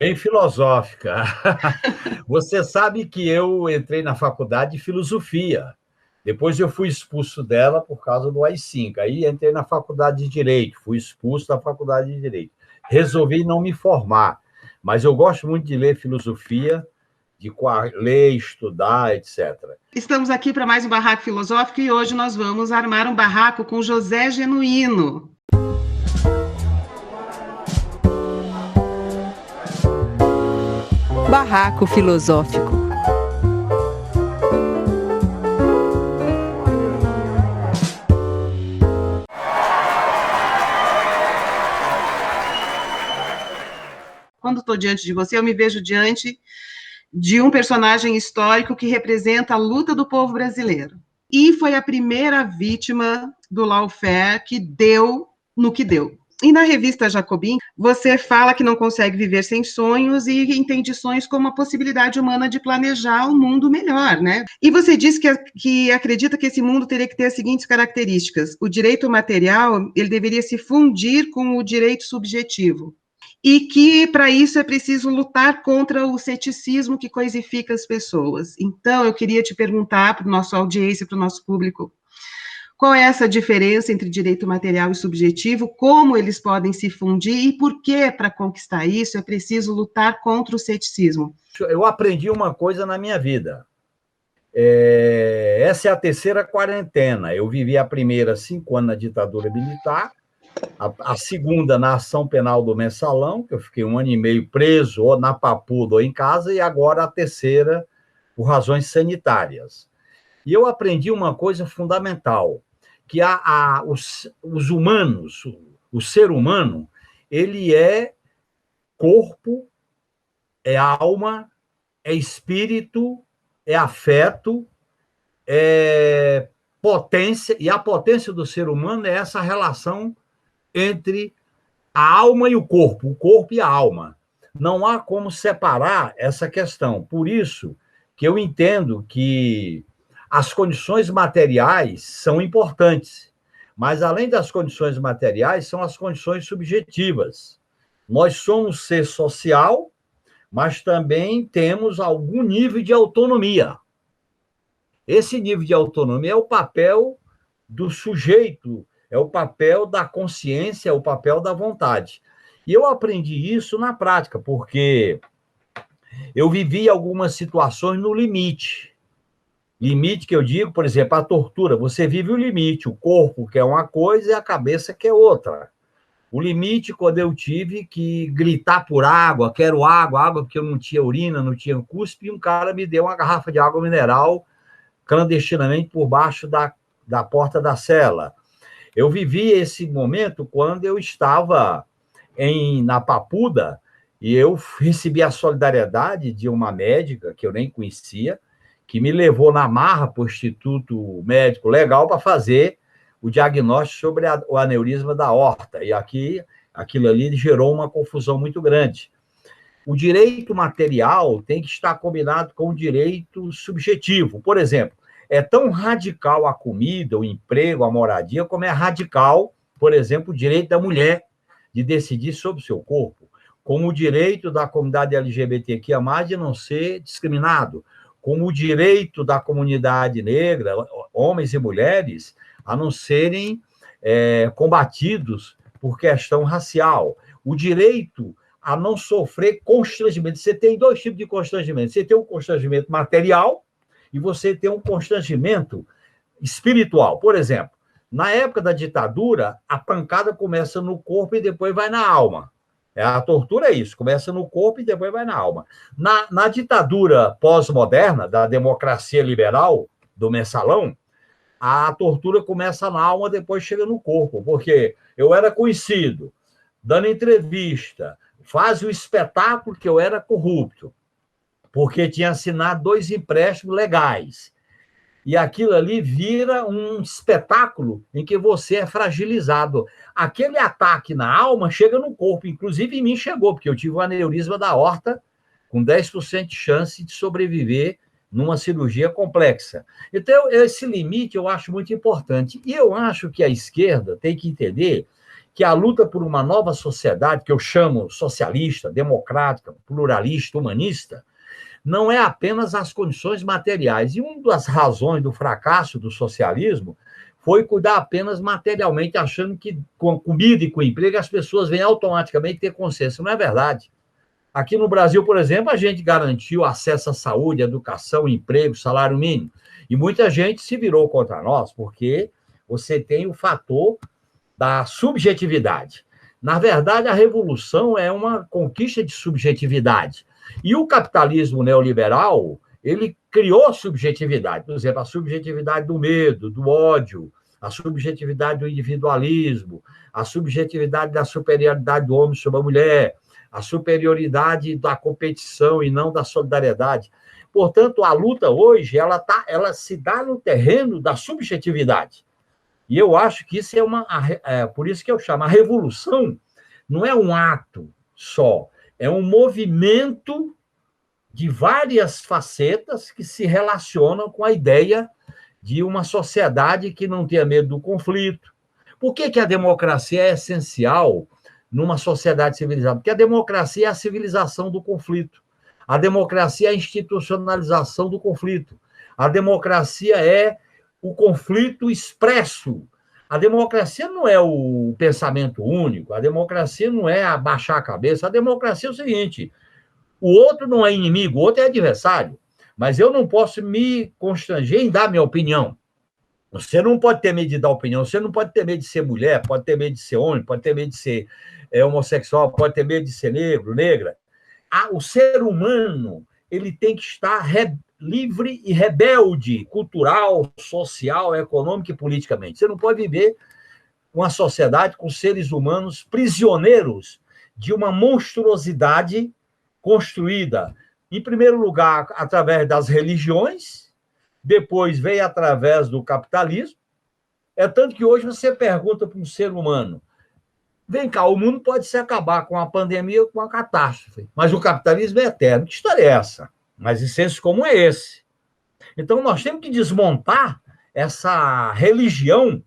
Bem filosófica. Você sabe que eu entrei na faculdade de filosofia. Depois eu fui expulso dela por causa do AI-5. Aí entrei na faculdade de Direito, fui expulso da faculdade de Direito. Resolvi não me formar, mas eu gosto muito de ler filosofia, de ler, estudar, etc. Estamos aqui para mais um Barraco Filosófico e hoje nós vamos armar um barraco com José Genuíno. Barraco Filosófico. Quando estou diante de você, eu me vejo diante de um personagem histórico que representa a luta do povo brasileiro. E foi a primeira vítima do lawfare que deu no que deu. E na revista Jacobin, você fala que não consegue viver sem sonhos e entende sonhos como a possibilidade humana de planejar um mundo melhor, né? E você diz que acredita que esse mundo teria que ter as seguintes características. O direito material, ele deveria se fundir com o direito subjetivo. E que, para isso, é preciso lutar contra o ceticismo que coisifica as pessoas. Então, eu queria te perguntar para a nossa audiência, para o nosso público, qual é essa diferença entre direito material e subjetivo, como eles podem se fundir e por que, para conquistar isso, é preciso lutar contra o ceticismo? Eu aprendi uma coisa na minha vida. Essa é a terceira quarentena. Eu vivi a primeira 5 anos na ditadura militar, a segunda na ação penal do Mensalão, que eu fiquei 1 ano e meio preso, ou na Papuda ou em casa, e agora a terceira por razões sanitárias. E eu aprendi uma coisa fundamental, que os humanos, o ser humano, ele é corpo, é alma, é espírito, é afeto, é potência, e a potência do ser humano é essa relação entre a alma e o corpo e a alma. Não há como separar essa questão. Por isso que eu entendo que as condições materiais são importantes, mas, além das condições materiais, são as condições subjetivas. Nós somos ser social, mas também temos algum nível de autonomia. Esse nível de autonomia é o papel do sujeito, é o papel da consciência, é o papel da vontade. E eu aprendi isso na prática, porque eu vivi algumas situações no limite. Limite que eu digo, por exemplo, a tortura. Você vive o limite, o corpo quer uma coisa e a cabeça quer outra. O limite, quando eu tive que gritar por água, quero água, porque eu não tinha urina, não tinha cuspe, e um cara me deu uma garrafa de água mineral clandestinamente por baixo da porta da cela. Eu vivi esse momento quando eu estava na Papuda e eu recebi a solidariedade de uma médica que eu nem conhecia, que me levou na marra para o Instituto Médico Legal para fazer o diagnóstico sobre o aneurisma da aorta. E aquilo ali gerou uma confusão muito grande. O direito material tem que estar combinado com o direito subjetivo. Por exemplo, é tão radical a comida, o emprego, a moradia, como é radical, por exemplo, o direito da mulher de decidir sobre o seu corpo, como o direito da comunidade LGBTQIA+, de não ser discriminado, como o direito da comunidade negra, homens e mulheres, a não serem combatidos por questão racial. O direito a não sofrer constrangimento. Você tem 2 tipos de constrangimento. Você tem um constrangimento material e você tem um constrangimento espiritual. Por exemplo, na época da ditadura, a pancada começa no corpo e depois vai na alma. A tortura é isso, começa no corpo e depois vai na alma. Na ditadura pós-moderna, da democracia liberal, do Mensalão, a tortura começa na alma, depois chega no corpo, porque eu era conhecido, dando entrevista, faz o espetáculo que eu era corrupto, porque tinha assinado 2 empréstimos legais. E aquilo ali vira um espetáculo em que você é fragilizado. Aquele ataque na alma chega no corpo, inclusive em mim chegou, porque eu tive um aneurisma da aorta com 10% de chance de sobreviver numa cirurgia complexa. Então, esse limite eu acho muito importante. E eu acho que a esquerda tem que entender que a luta por uma nova sociedade, que eu chamo socialista, democrática, pluralista, humanista, não é apenas as condições materiais. E uma das razões do fracasso do socialismo foi cuidar apenas materialmente, achando que com comida e com emprego as pessoas vêm automaticamente ter consciência. Não é verdade. Aqui no Brasil, por exemplo, a gente garantiu acesso à saúde, educação, emprego, salário mínimo. E muita gente se virou contra nós, porque você tem o fator da subjetividade. Na verdade, a revolução é uma conquista de subjetividade. E o capitalismo neoliberal, ele criou subjetividade. Por exemplo, a subjetividade do medo, do ódio, a subjetividade do individualismo, a subjetividade da superioridade do homem sobre a mulher, a superioridade da competição e não da solidariedade. Portanto, a luta hoje, ela se dá no terreno da subjetividade. E eu acho que isso por isso que eu chamo, a revolução não é um ato só, é um movimento de várias facetas que se relacionam com a ideia de uma sociedade que não tenha medo do conflito. Por que a democracia é essencial numa sociedade civilizada? Porque a democracia é a civilização do conflito. A democracia é a institucionalização do conflito. A democracia é o conflito expresso. A democracia não é o pensamento único, a democracia não é abaixar a cabeça, a democracia é o seguinte: o outro não é inimigo, o outro é adversário, mas eu não posso me constranger em dar minha opinião. Você não pode ter medo de dar opinião, você não pode ter medo de ser mulher, pode ter medo de ser homem, pode ter medo de ser homossexual, pode ter medo de ser negro, negra. O ser humano, ele tem que estar livre e rebelde, cultural, social, econômico e politicamente. Você não pode viver uma sociedade com seres humanos prisioneiros de uma monstruosidade construída, em primeiro lugar, através das religiões, depois veio através do capitalismo. É tanto que hoje você pergunta para um ser humano: vem cá, o mundo pode se acabar com a pandemia ou com a catástrofe, mas o capitalismo é eterno. Que história é essa? Mas senso comum é esse. Então, nós temos que desmontar essa religião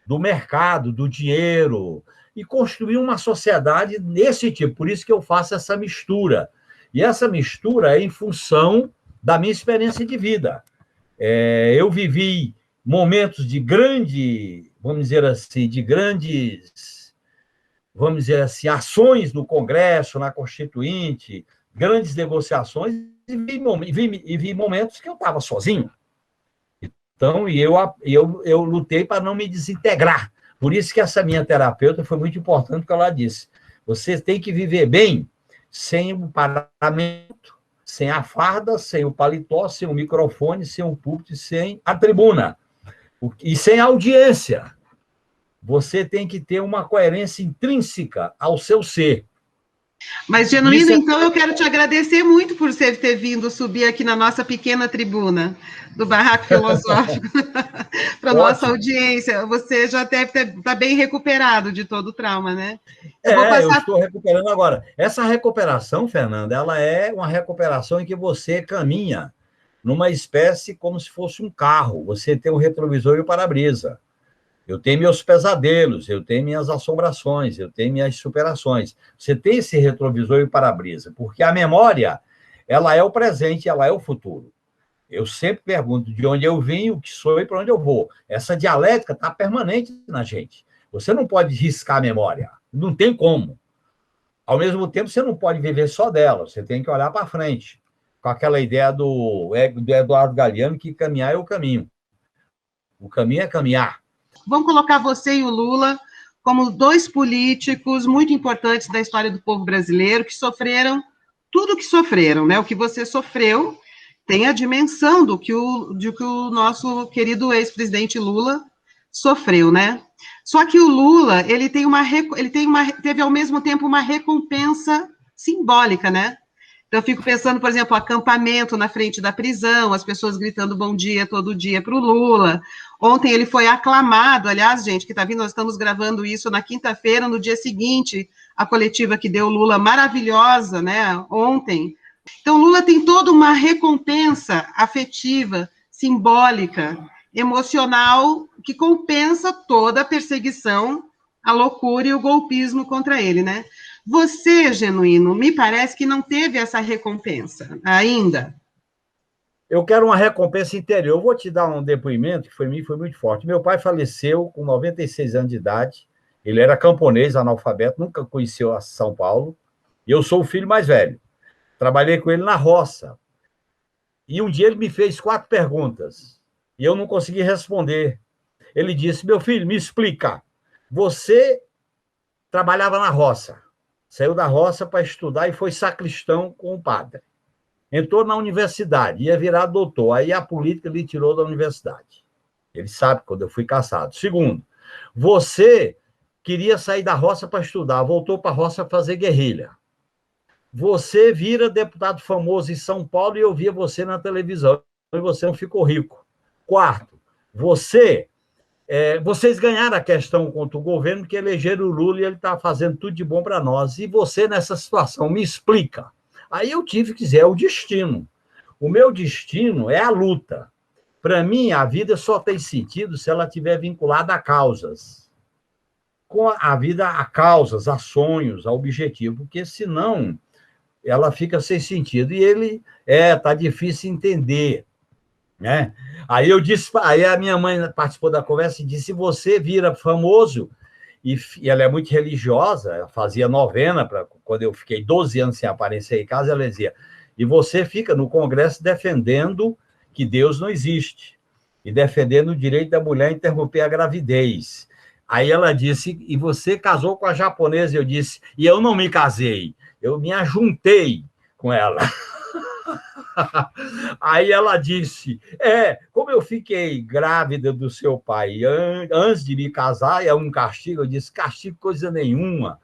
do mercado, do dinheiro, e construir uma sociedade desse tipo. Por isso que eu faço essa mistura. E essa mistura é em função da minha experiência de vida. Eu vivi momentos de vamos dizer assim, ações no Congresso, na Constituinte, grandes negociações, e vi momentos que eu estava sozinho. Então, eu lutei para não me desintegrar. Por isso que essa minha terapeuta foi muito importante, porque ela disse: você tem que viver bem sem o paramento, sem a farda, sem o paletó, sem o microfone, sem o púlpito, sem a tribuna. E sem a audiência. Você tem que ter uma coerência intrínseca ao seu ser. Mas, Genuíno, então eu quero te agradecer muito por você ter vindo subir aqui na nossa pequena tribuna do Barraco Filosófico para a nossa audiência. Você já deve estar bem recuperado de todo o trauma, né? Eu estou recuperando agora. Essa recuperação, Fernanda, ela é uma recuperação em que você caminha numa espécie como se fosse um carro. Você tem o retrovisor e o para-brisa. Eu tenho meus pesadelos, eu tenho minhas assombrações, eu tenho minhas superações. Você tem esse retrovisor e para-brisa, porque a memória, ela é o presente, ela é o futuro. Eu sempre pergunto de onde eu vim, o que sou e para onde eu vou. Essa dialética está permanente na gente. Você não pode riscar a memória, não tem como. Ao mesmo tempo, você não pode viver só dela, você tem que olhar para frente, com aquela ideia do Eduardo Galeano, que caminhar é o caminho. O caminho é caminhar. Vamos colocar você e o Lula como dois políticos muito importantes da história do povo brasileiro, que sofreram tudo o que sofreram, né? O que você sofreu tem a dimensão do que o nosso querido ex-presidente Lula sofreu, né? Só que o Lula, ele teve ao mesmo tempo uma recompensa simbólica, né? Então, eu fico pensando, por exemplo, o acampamento na frente da prisão, as pessoas gritando bom dia todo dia para o Lula. Ontem ele foi aclamado, aliás, gente, que está vindo, nós estamos gravando isso na quinta-feira, no dia seguinte, a coletiva que deu Lula, maravilhosa, né, ontem. Então, Lula tem toda uma recompensa afetiva, simbólica, emocional, que compensa toda a perseguição a loucura e o golpismo contra ele, né? Você, Genuíno, me parece que não teve essa recompensa ainda. Eu quero uma recompensa interior. Eu vou te dar um depoimento que, para mim, foi muito forte. Meu pai faleceu com 96 anos de idade. Ele era camponês, analfabeto, nunca conheceu São Paulo. E eu sou o filho mais velho. Trabalhei com ele na roça. E um dia ele me fez 4 perguntas. E eu não consegui responder. Ele disse, meu filho, me explica. Você trabalhava na roça. Saiu da roça para estudar e foi sacristão com o padre. Entrou na universidade, ia virar doutor. Aí a política lhe tirou da universidade. Ele sabe quando eu fui caçado. Segundo, você queria sair da roça para estudar, voltou para a roça para fazer guerrilha. Você vira deputado famoso em São Paulo e eu via você na televisão. E você não ficou rico. Quarto, vocês ganharam a questão contra o governo, que elegeram o Lula e ele está fazendo tudo de bom para nós. E você, nessa situação, me explica. Aí eu tive que dizer, é o destino. O meu destino é a luta. Para mim, a vida só tem sentido se ela estiver vinculada a causas. Com a vida a causas, a sonhos, a objetivo, porque senão ela fica sem sentido. E ele, tá difícil entender, né? Aí eu disse, aí a minha mãe participou da conversa e disse, se você vira famoso, e ela é muito religiosa, ela fazia novena, quando eu fiquei 12 anos sem aparecer em casa, ela dizia, e você fica no Congresso defendendo que Deus não existe, e defendendo o direito da mulher a interromper a gravidez. Aí ela disse, e você casou com a japonesa? Eu disse, e eu não me casei, eu me ajuntei com ela. Aí ela disse, como eu fiquei grávida do seu pai antes de me casar, é um castigo. Eu disse, castigo coisa nenhuma.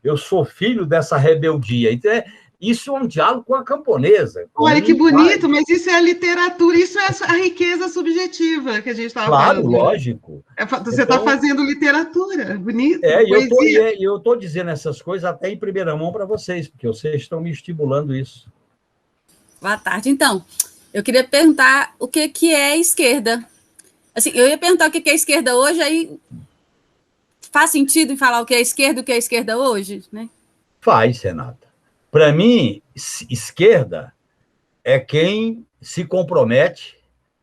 Eu sou filho dessa rebeldia. Então, isso é um diálogo com a camponesa. Olha, que bonito, mas isso é a literatura, isso é a riqueza subjetiva que a gente estava falando. Claro, lógico. Você está fazendo literatura, bonito, e eu estou dizendo essas coisas até em primeira mão para vocês, porque vocês estão me estimulando isso. Boa tarde. Então, eu queria perguntar o que é esquerda. Assim, eu ia perguntar o que é esquerda hoje, aí faz sentido em falar o que é esquerda hoje, né? Faz, Renata. Para mim, esquerda é quem se compromete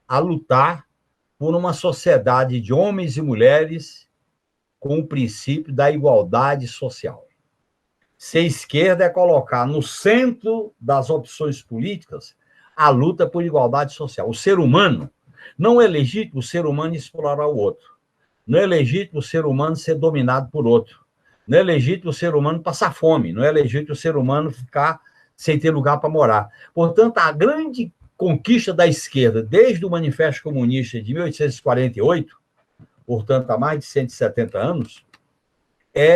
a lutar por uma sociedade de homens e mulheres com o princípio da igualdade social. Ser esquerda é colocar no centro das opções políticas a luta por igualdade social. O ser humano, não é legítimo o ser humano explorar o outro. Não é legítimo o ser humano ser dominado por outro. Não é legítimo o ser humano passar fome. Não é legítimo o ser humano ficar sem ter lugar para morar. Portanto, a grande conquista da esquerda, desde o Manifesto Comunista de 1848, portanto, há mais de 170 anos,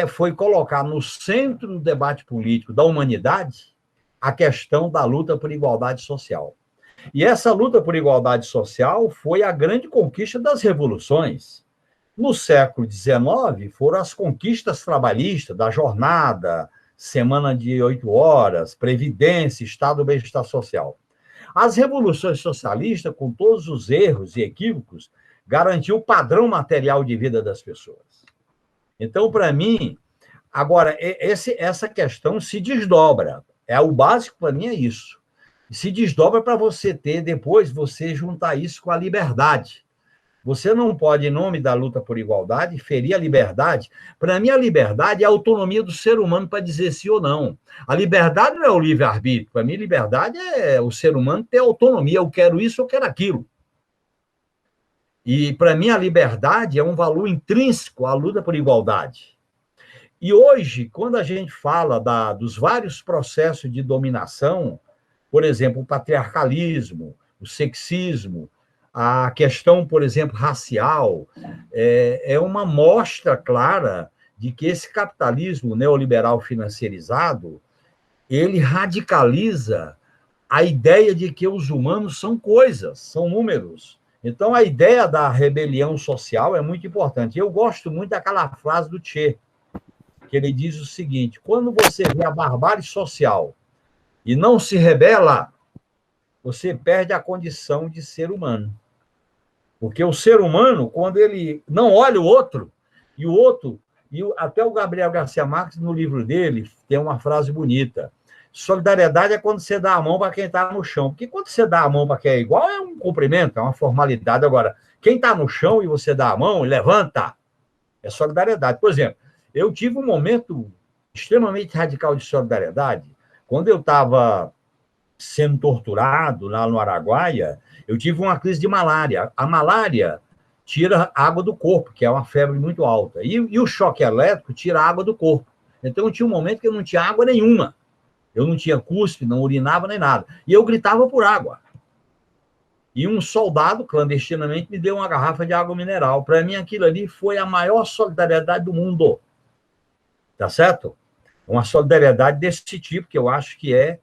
foi colocar no centro do debate político da humanidade a questão da luta por igualdade social. E essa luta por igualdade social foi a grande conquista das revoluções. No século XIX, foram as conquistas trabalhistas da jornada, semana de 8 horas, previdência, estado do bem-estar social. As revoluções socialistas, com todos os erros e equívocos, garantiu o padrão material de vida das pessoas. Então, para mim, agora, essa questão se desdobra. O básico para mim é isso. Se desdobra para você ter, depois, você juntar isso com a liberdade. Você não pode, em nome da luta por igualdade, ferir a liberdade. Para mim, a liberdade é a autonomia do ser humano para dizer sim ou não. A liberdade não é o livre-arbítrio. Para mim, liberdade é o ser humano ter autonomia. Eu quero isso, eu quero aquilo. E, para mim, a liberdade é um valor intrínseco à luta por igualdade. E hoje, quando a gente fala dos vários processos de dominação, por exemplo, o patriarcalismo, o sexismo, a questão, por exemplo, racial, é uma mostra clara de que esse capitalismo neoliberal financeirizado, ele radicaliza a ideia de que os humanos são coisas, são números. Então, a ideia da rebelião social é muito importante. Eu gosto muito daquela frase do Che, que ele diz o seguinte, quando você vê a barbárie social e não se rebela, você perde a condição de ser humano. Porque o ser humano, quando ele não olha o outro, e o outro E até o Gabriel Garcia Marques, no livro dele, tem uma frase bonita. Solidariedade é quando você dá a mão para quem está no chão. Porque quando você dá a mão para quem é igual, é um cumprimento, é uma formalidade. Agora, quem está no chão e você dá a mão, levanta, é solidariedade. Por exemplo, eu tive um momento extremamente radical de solidariedade quando eu estava sendo torturado lá no Araguaia. Eu tive uma crise de malária. A malária tira água do corpo, que é uma febre muito alta. E o choque elétrico tira água do corpo. Então, eu tinha um momento que eu não tinha água nenhuma. Eu não tinha cuspe, não urinava nem nada. E eu gritava por água. E um soldado, clandestinamente, me deu uma garrafa de água mineral. Para mim, aquilo ali foi a maior solidariedade do mundo. Tá certo? Uma solidariedade desse tipo, que eu acho que é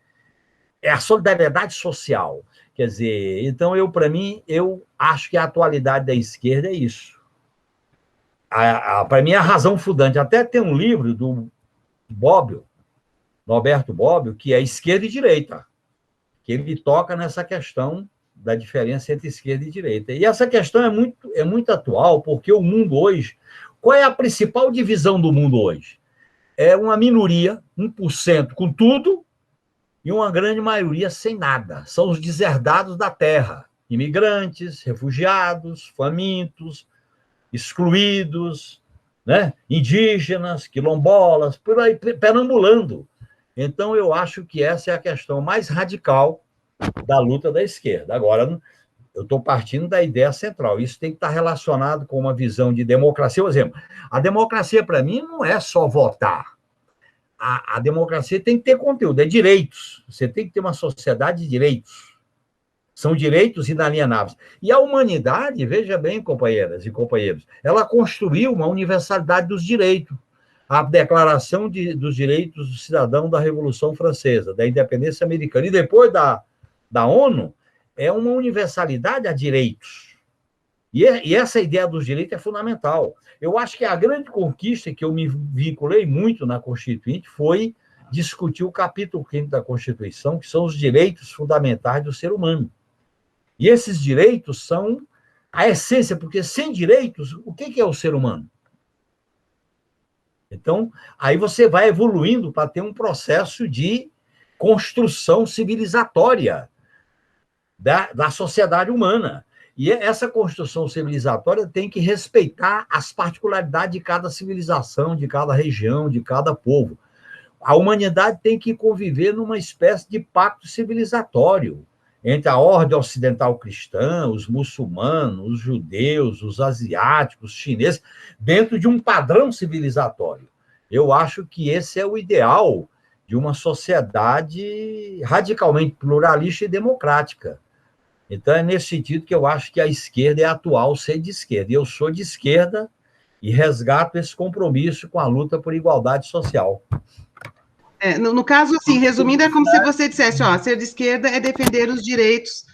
a solidariedade social. Quer dizer, então, para mim, eu acho que a atualidade da esquerda é isso. Para mim, a razão fundante. Até tem um livro do Bobbio, Norberto Bobbio, que é Esquerda e Direita, que ele toca nessa questão da diferença entre esquerda e direita. E essa questão é muito atual, porque o mundo hoje... Qual é a principal divisão do mundo hoje? É uma minoria, 1%, com tudo, e uma grande maioria sem nada. São os deserdados da terra. Imigrantes, refugiados, famintos, excluídos, né? Indígenas, quilombolas, por aí, perambulando. Então, eu acho que essa é a questão mais radical da luta da esquerda. Agora, eu estou partindo da ideia central. Isso tem que estar relacionado com uma visão de democracia. Por exemplo, a democracia, para mim, não é só votar. A democracia tem que ter conteúdo, é direitos. Você tem que ter uma sociedade de direitos. São direitos inalienáveis. E a humanidade, veja bem, companheiras e companheiros, ela construiu uma universalidade dos direitos. A Declaração dos Direitos do Cidadão da Revolução Francesa, da Independência Americana, e depois da ONU, é uma universalidade a direitos. E essa ideia dos direitos é fundamental. Eu acho que a grande conquista que eu me vinculei muito na Constituinte foi discutir o capítulo 5º da Constituição, que são os direitos fundamentais do ser humano. E esses direitos são a essência, porque sem direitos, o que é o ser humano? Então, aí você vai evoluindo para ter um processo de construção civilizatória da sociedade humana. E essa construção civilizatória tem que respeitar as particularidades de cada civilização, de cada região, de cada povo. A humanidade tem que conviver numa espécie de pacto civilizatório entre a ordem ocidental cristã, os muçulmanos, os judeus, os asiáticos, os chineses, dentro de um padrão civilizatório. Eu acho que esse é o ideal de uma sociedade radicalmente pluralista e democrática. Então, é nesse sentido que eu acho que a esquerda é atual ser de esquerda. E eu sou de esquerda e resgato esse compromisso com a luta por igualdade social. No caso, assim, resumindo, é como se você dissesse, ser de esquerda é defender os direitos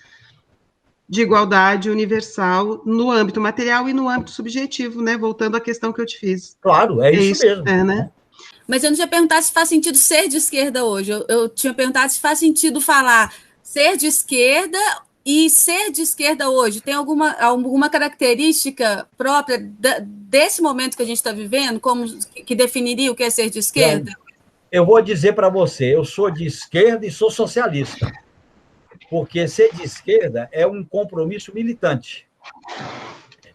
de igualdade universal no âmbito material e no âmbito subjetivo, né? Voltando à questão que eu te fiz. Claro, é isso mesmo. Né? Mas eu não tinha perguntado se faz sentido ser de esquerda hoje. Eu tinha perguntado se faz sentido falar ser de esquerda e ser de esquerda hoje. Tem alguma característica própria desse momento que a gente está vivendo, que definiria o que é ser de esquerda? Eu vou dizer para você, eu sou de esquerda e sou socialista. Porque ser de esquerda é um compromisso militante.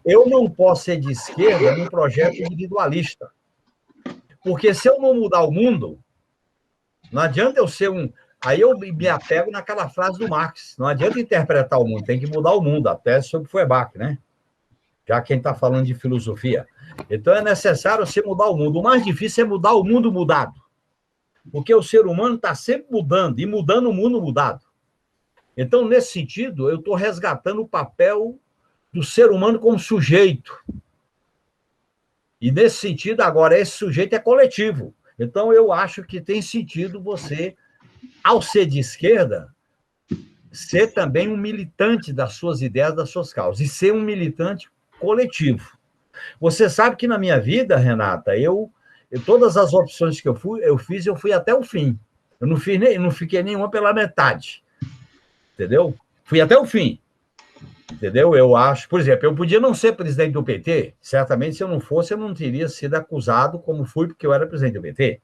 Eu não posso ser de esquerda num projeto individualista. Porque se eu não mudar o mundo, não adianta eu ser um... Aí eu me apego naquela frase do Marx. Não adianta interpretar o mundo, tem que mudar o mundo, até sobre Feuerbach, né? Já quem está falando de filosofia. Então é necessário você mudar o mundo. O mais difícil é mudar o mundo mudado. Porque o ser humano está sempre mudando, e mudando o mundo mudado. Então, nesse sentido, eu estou resgatando o papel do ser humano como sujeito. E, nesse sentido, agora, esse sujeito é coletivo. Então, eu acho que tem sentido você, ao ser de esquerda, ser também um militante das suas ideias, das suas causas, e ser um militante coletivo. Você sabe que na minha vida, Renata, todas as opções que eu fui até o fim. Eu não fiquei nenhuma pela metade. Entendeu? Fui até o fim. Entendeu? Eu acho, por exemplo, eu podia não ser presidente do PT, certamente se eu não fosse, eu não teria sido acusado como fui, porque eu era presidente do PT.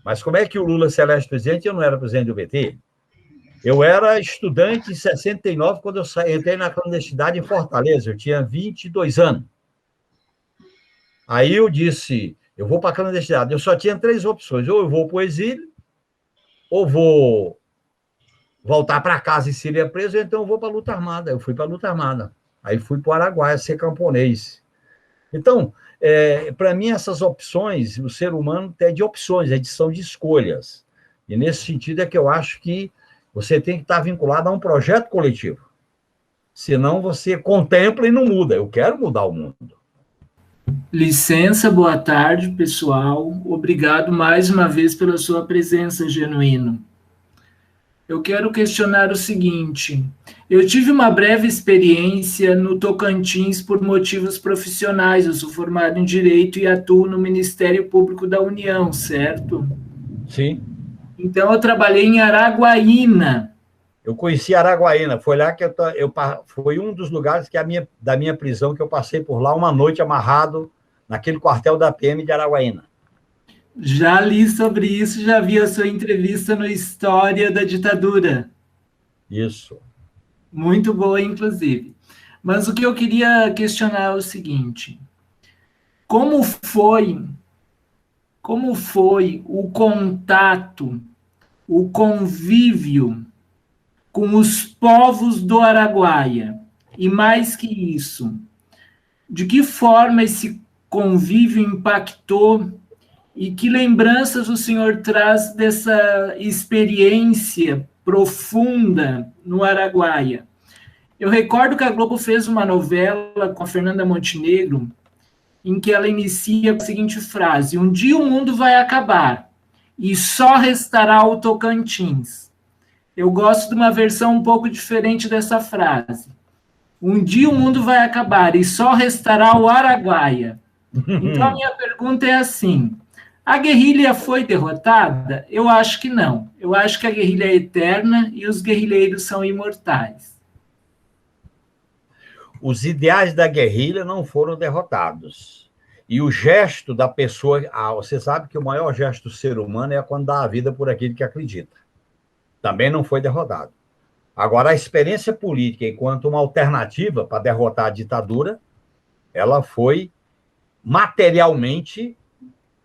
Mas como é que o Lula se elege presidente e eu não era presidente do PT? Eu era estudante em 69, quando eu entrei na clandestinidade em Fortaleza, eu tinha 22 anos. Aí eu disse, eu vou para a clandestinidade. Eu só tinha 3 opções, ou eu vou para o exílio, ou vou voltar para casa e seria preso, ou então eu vou para a luta armada. Eu fui para a luta armada. Aí fui para o Araguaia ser camponês. Então, para mim, essas opções, o ser humano é de opções, é de escolhas. E nesse sentido é que eu acho que você tem que estar vinculado a um projeto coletivo. Senão você contempla e não muda. Eu quero mudar o mundo. Licença, boa tarde, pessoal. Obrigado mais uma vez pela sua presença, Genuíno. Eu quero questionar o seguinte: eu tive uma breve experiência no Tocantins por motivos profissionais. Eu sou formado em Direito e atuo no Ministério Público da União, certo? Sim. Então, eu trabalhei em Araguaína. Eu conheci Araguaína. Foi lá que foi um dos lugares da minha prisão que eu passei por lá uma noite amarrado naquele quartel da PM de Araguaína. Já li sobre isso, já vi a sua entrevista no História da Ditadura. Isso. Muito boa, inclusive. Mas o que eu queria questionar é o seguinte: como foi o contato, o convívio com os povos do Araguaia? E mais que isso, de que forma esse convívio impactou e que lembranças o senhor traz dessa experiência profunda no Araguaia? Eu recordo que a Globo fez uma novela com a Fernanda Montenegro, em que ela inicia com a seguinte frase: um dia o mundo vai acabar e só restará o Tocantins. Eu gosto de uma versão um pouco diferente dessa frase. Um dia o mundo vai acabar e só restará o Araguaia. Então a minha pergunta é assim: a guerrilha foi derrotada? Eu acho que não. Eu acho que a guerrilha é eterna e os guerrilheiros são imortais. Os ideais da guerrilha não foram derrotados. E o gesto da pessoa... você sabe que o maior gesto do ser humano é quando dá a vida por aquele que acredita. Também não foi derrotado. Agora, a experiência política, enquanto uma alternativa para derrotar a ditadura, ela foi materialmente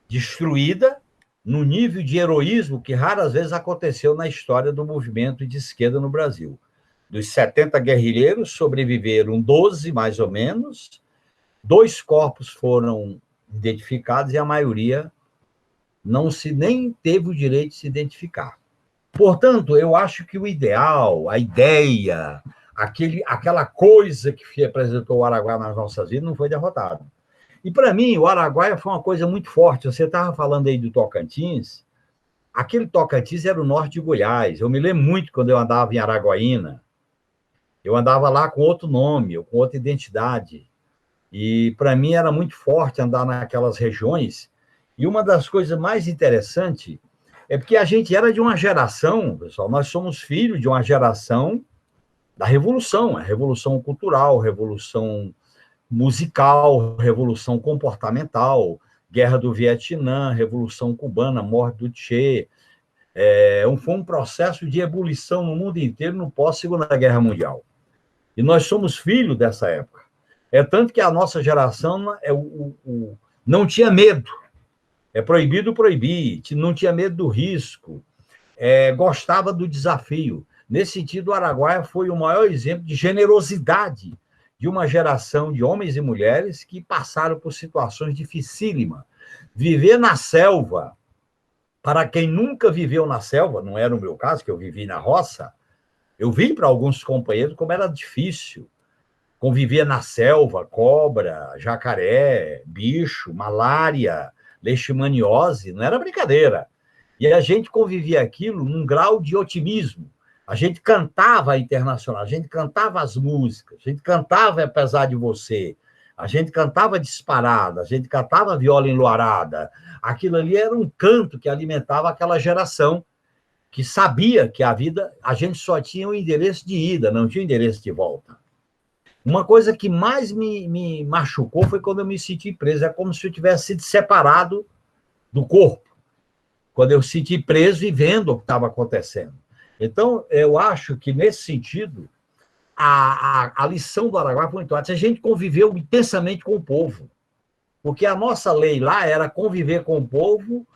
destruída num nível de heroísmo que raras vezes aconteceu na história do movimento de esquerda no Brasil. Dos 70 guerrilheiros, sobreviveram 12, mais ou menos, 2 corpos foram identificados e a maioria nem teve o direito de se identificar. Portanto, eu acho que o ideal, a ideia, aquela coisa que representou o Araguaia nas nossas vidas não foi derrotado. E, para mim, o Araguaia foi uma coisa muito forte. Você estava falando aí do Tocantins. Aquele Tocantins era o norte de Goiás. Eu me lembro muito quando eu andava em Araguaína. Eu andava lá com outro nome, com outra identidade. E, para mim, era muito forte andar naquelas regiões. E uma das coisas mais interessantes é porque a gente era de uma geração, pessoal, nós somos filhos de uma geração da Revolução, a Revolução Cultural, Revolução Musical, Revolução Comportamental, Guerra do Vietnã, Revolução Cubana, morte do Che. Foi um processo de ebulição no mundo inteiro no pós-Segunda Guerra Mundial. E nós somos filhos dessa época. É tanto que a nossa geração não tinha medo. É proibido proibir, não tinha medo do risco, gostava do desafio. Nesse sentido, o Araguaia foi o maior exemplo de generosidade de uma geração de homens e mulheres que passaram por situações dificílimas. Viver na selva, para quem nunca viveu na selva, não era o meu caso, que eu vivi na roça, eu vi para alguns companheiros como era difícil. Convivia na selva, cobra, jacaré, bicho, malária, leishmaniose, não era brincadeira. E a gente convivia aquilo num grau de otimismo. A gente cantava a Internacional, a gente cantava as músicas, a gente cantava Apesar de Você, a gente cantava Disparada, a gente cantava Viola Enluarada. Aquilo ali era um canto que alimentava aquela geração que sabia que a vida, a gente só tinha um endereço de ida, não tinha um endereço de volta. Uma coisa que mais me machucou foi quando eu me senti preso. É como se eu tivesse sido separado do corpo. Quando eu me senti preso e vendo o que estava acontecendo. Então, eu acho que, nesse sentido, a lição do Araguaia foi muito alta. A gente conviveu intensamente com o povo. Porque a nossa lei lá era conviver com o povo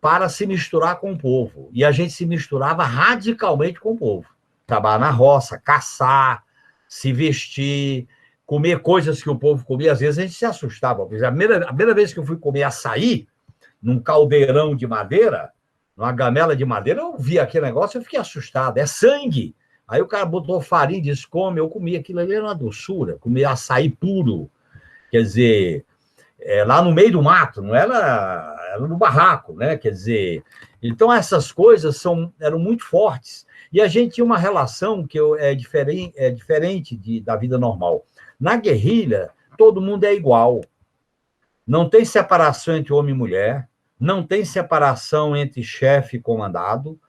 para se misturar com o povo. E a gente se misturava radicalmente com o povo. Trabalhar na roça, caçar, se vestir, comer coisas que o povo comia. Às vezes a gente se assustava. A primeira vez que eu fui comer açaí, num caldeirão de madeira, numa gamela de madeira, eu vi aquele negócio e eu fiquei assustado. É sangue. Aí o cara botou farinha e disse, come. Eu comi aquilo ali, era uma doçura. Comi açaí puro. Quer dizer, lá no meio do mato, não era no barraco, né? Quer dizer, então essas coisas eram muito fortes. E a gente tinha uma relação que é diferente da vida normal. Na guerrilha, todo mundo é igual. Não tem separação entre homem e mulher, não tem separação entre chefe e comandado,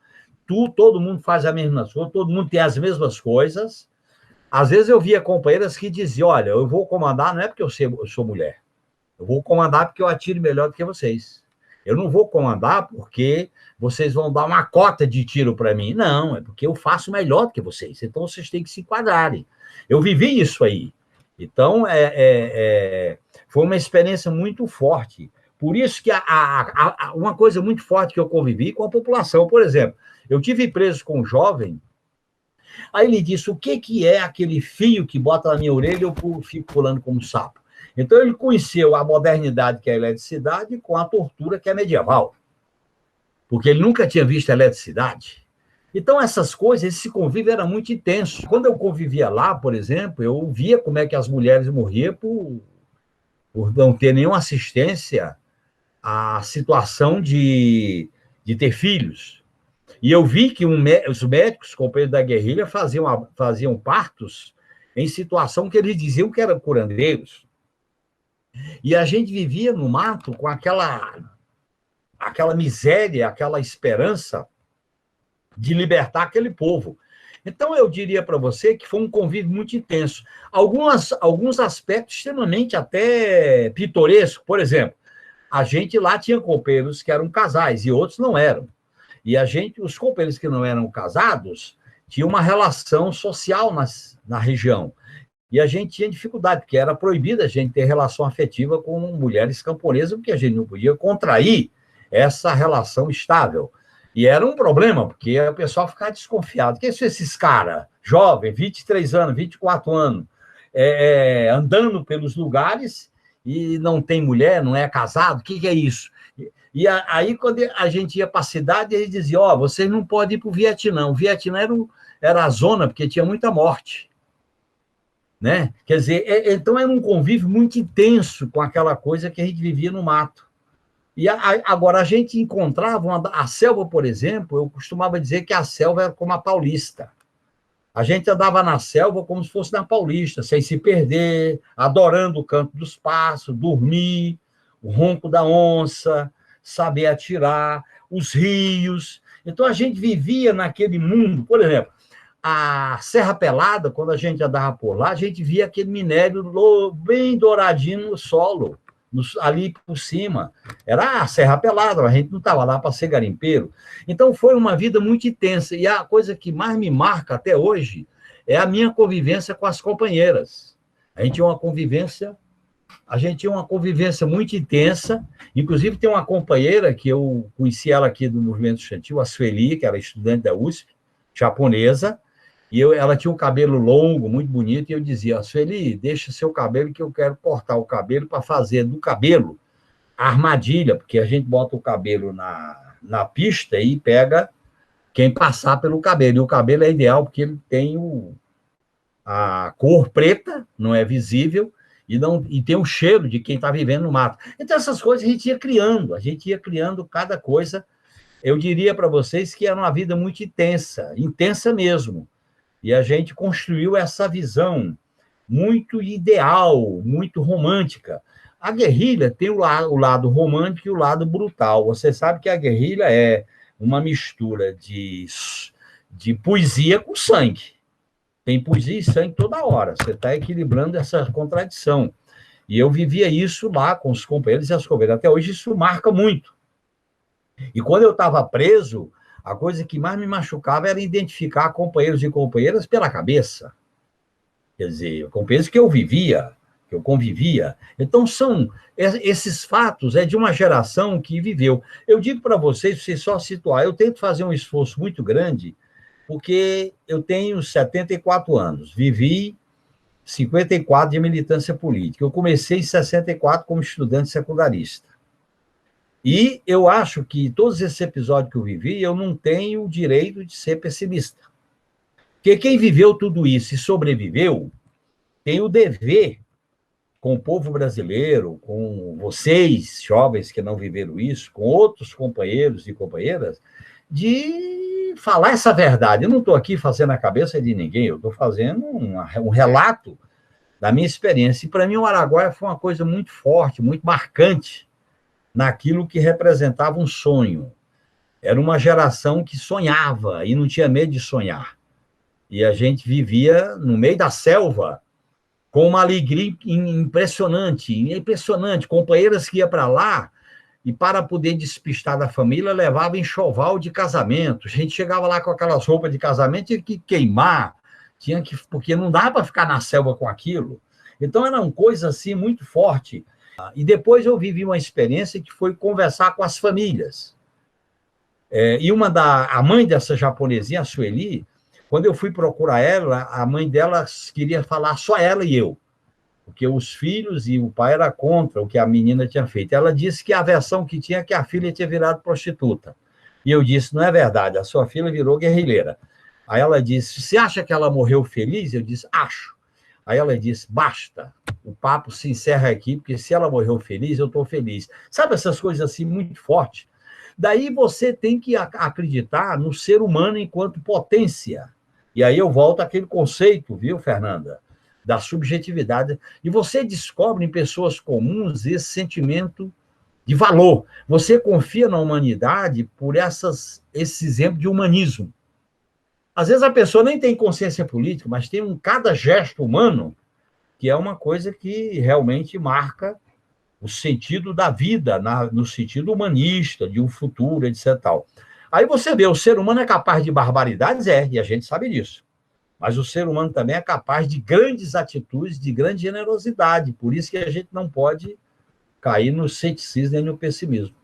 todo mundo faz a mesma coisa, todo mundo tem as mesmas coisas. Às vezes eu via companheiras que diziam, olha, eu vou comandar não é porque eu sou mulher, eu vou comandar porque eu atiro melhor do que vocês. Eu não vou comandar porque vocês vão dar uma cota de tiro para mim. Não, é porque eu faço melhor do que vocês. Então, vocês têm que se enquadrarem. Eu vivi isso aí. Então, foi uma experiência muito forte. Por isso que uma coisa muito forte que eu convivi com a população. Por exemplo, eu tive preso com um jovem, aí ele disse, o que é aquele fio que bota na minha orelha e eu fico pulando como sapo? Então, ele conheceu a modernidade, que é a eletricidade, com a tortura, que é medieval. Porque ele nunca tinha visto a eletricidade. Então, essas coisas, esse convívio era muito intenso. Quando eu convivia lá, por exemplo, eu via como é que as mulheres morriam por não ter nenhuma assistência à situação de ter filhos. E eu vi que os médicos, companheiros da guerrilha, faziam partos em situação que eles diziam que eram curandeiros. E a gente vivia no mato com aquela miséria, aquela esperança de libertar aquele povo. Então, eu diria para você que foi um convívio muito intenso. Alguns aspectos extremamente até pitorescos. Por exemplo, a gente lá tinha companheiros que eram casais e outros não eram. E os companheiros que não eram casados tinham uma relação social na região. E a gente tinha dificuldade, porque era proibido a gente ter relação afetiva com mulheres camponesas, porque a gente não podia contrair essa relação estável. E era um problema, porque o pessoal ficava desconfiado. Que são esses caras, jovens, 23 anos, 24 anos, andando pelos lugares e não tem mulher, não é casado? O que é isso? E aí, quando a gente ia para a cidade, eles diziam, vocês não podem ir para o Vietnã. O Vietnã era a zona, porque tinha muita morte. Né? Quer dizer, então era um convívio muito intenso com aquela coisa que a gente vivia no mato. E agora, a gente encontrava a selva, por exemplo, eu costumava dizer que a selva era como a Paulista. A gente andava na selva como se fosse na Paulista, sem se perder, adorando o canto dos pássaros, dormir, o ronco da onça, saber atirar, os rios. Então, a gente vivia naquele mundo. Por exemplo, a Serra Pelada, quando a gente andava por lá, a gente via aquele minério bem douradinho no solo, ali por cima. Era a Serra Pelada, a gente não estava lá para ser garimpeiro. Então, foi uma vida muito intensa. E a coisa que mais me marca até hoje é a minha convivência com as companheiras. A gente tinha uma convivência muito intensa. Inclusive, tem uma companheira que eu conheci ela aqui do movimento estudantil, a Sueli, que era estudante da USP, japonesa, e ela tinha um cabelo longo, muito bonito, e eu dizia, Sueli, deixa seu cabelo que eu quero cortar o cabelo para fazer do cabelo a armadilha, porque a gente bota o cabelo na pista e pega quem passar pelo cabelo. E o cabelo é ideal porque ele tem a cor preta, não é visível, e tem o cheiro de quem está vivendo no mato. Então, essas coisas a gente ia criando cada coisa. Eu diria para vocês que era uma vida muito intensa mesmo. E a gente construiu essa visão muito ideal, muito romântica. A guerrilha tem o lado romântico e o lado brutal. Você sabe que a guerrilha é uma mistura de poesia com sangue. Tem poesia e sangue toda hora. Você está equilibrando essa contradição. E eu vivia isso lá com os companheiros e as companheiras. Até hoje isso marca muito. E quando eu estava preso, a coisa que mais me machucava era identificar companheiros e companheiras pela cabeça. Quer dizer, companheiros que eu vivia, que eu convivia. Então, são esses fatos, é de uma geração que viveu. Eu digo para vocês só situar, eu tento fazer um esforço muito grande, porque eu tenho 74 anos, vivi 54 de militância política. Eu comecei em 64 como estudante secundarista. E eu acho que todos esses episódios que eu vivi, eu não tenho o direito de ser pessimista. Porque quem viveu tudo isso e sobreviveu, tem o dever, com o povo brasileiro, com vocês, jovens que não viveram isso, com outros companheiros e companheiras, de falar essa verdade. Eu não estou aqui fazendo a cabeça de ninguém, eu estou fazendo um relato da minha experiência. E, para mim, o Araguaia foi uma coisa muito forte, muito marcante, naquilo que representava um sonho. Era uma geração que sonhava e não tinha medo de sonhar. E a gente vivia no meio da selva, com uma alegria impressionante. Companheiras que iam para lá e, para poder despistar da família, levava enxoval de casamento. A gente chegava lá com aquelas roupas de casamento, tinha que queimar, porque não dava para ficar na selva com aquilo. Então, era uma coisa assim muito forte. E depois eu vivi uma experiência que foi conversar com as famílias. E a mãe dessa japonesinha, a Sueli, quando eu fui procurar ela, a mãe dela queria falar só ela e eu, porque os filhos e o pai eram contra o que a menina tinha feito. Ela disse que a versão que tinha é que a filha tinha virado prostituta. E eu disse, não é verdade, a sua filha virou guerrilheira. Aí ela disse, você acha que ela morreu feliz? Eu disse, acho. Aí ela disse, basta, o papo se encerra aqui, porque se ela morreu feliz, eu estou feliz. Sabe essas coisas assim muito fortes? Daí você tem que acreditar no ser humano enquanto potência. E aí eu volto àquele conceito, viu, Fernanda? Da subjetividade. E você descobre em pessoas comuns esse sentimento de valor. Você confia na humanidade por esse exemplo de humanismo. Às vezes a pessoa nem tem consciência política, mas tem cada gesto humano que é uma coisa que realmente marca o sentido da vida, no sentido humanista, de um futuro, etc. Tal. Aí você vê, o ser humano é capaz de barbaridades, e a gente sabe disso. Mas o ser humano também é capaz de grandes atitudes, de grande generosidade. Por isso que a gente não pode cair no ceticismo nem no pessimismo.